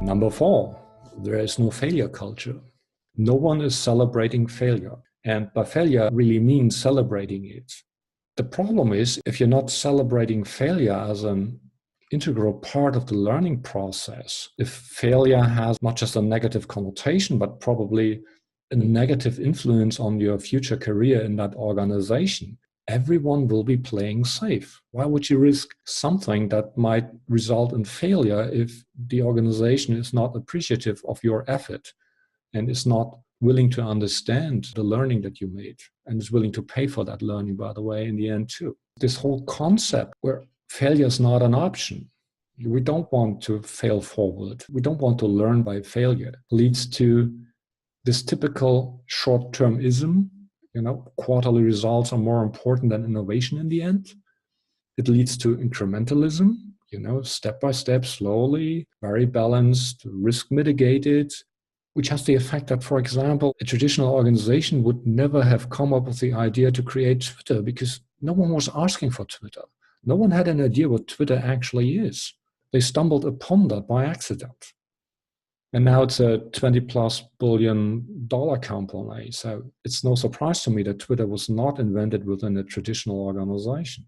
Number 4, there is no failure culture. No one is celebrating failure. And by failure really means celebrating it. The problem is if you're not celebrating failure as an integral part of the learning process, if failure has not just a negative connotation, but probably a negative influence on your future career in that organization, everyone will be playing safe. Why would you risk something that might result in failure if the organization is not appreciative of your effort and is not willing to understand the learning that you made and is willing to pay for that learning, by the way, in the end too? This whole concept where failure is not an option. We don't want to fail forward. We don't want to learn by failure. Leads to this typical short-termism. Quarterly results are more important than innovation in the end. It leads to incrementalism, step by step, slowly, very balanced, risk mitigated, which has the effect that, for example, a traditional organization would never have come up with the idea to create Twitter because no one was asking for Twitter. No one had an idea what Twitter actually is. They stumbled upon that by accident. And now it's a $20+ billion company. So it's no surprise to me that Twitter was not invented within a traditional organization.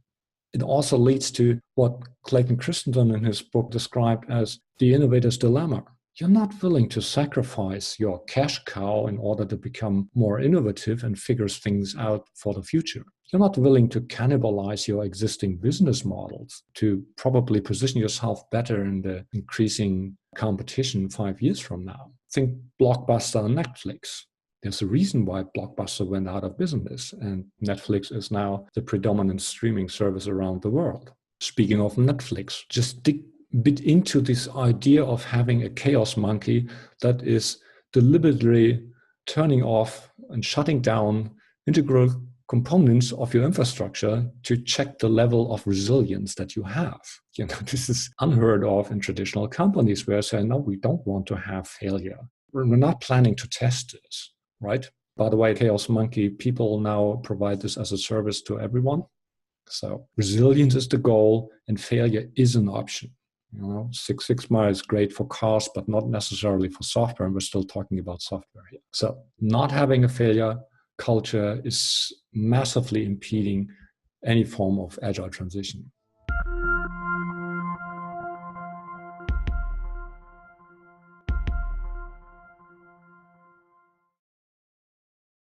It also leads to what Clayton Christensen in his book described as the innovator's dilemma. You're not willing to sacrifice your cash cow in order to become more innovative and figure things out for the future. You're not willing to cannibalize your existing business models to probably position yourself better in the increasing competition 5 years from now. Think Blockbuster and Netflix. There's a reason why Blockbuster went out of business, and Netflix is now the predominant streaming service around the world. Speaking of Netflix, just dig a bit into this idea of having a chaos monkey that is deliberately turning off and shutting down integral components of your infrastructure to check the level of resilience that you have. This is unheard of in traditional companies where they say, no, we don't want to have failure. We're not planning to test this, right? By the way, Chaos Monkey people now provide this as a service to everyone. So resilience is the goal and failure is an option. Six Sigma is great for cars, but not necessarily for software. And we're still talking about software here. So not having a failure culture is massively impeding any form of agile transition.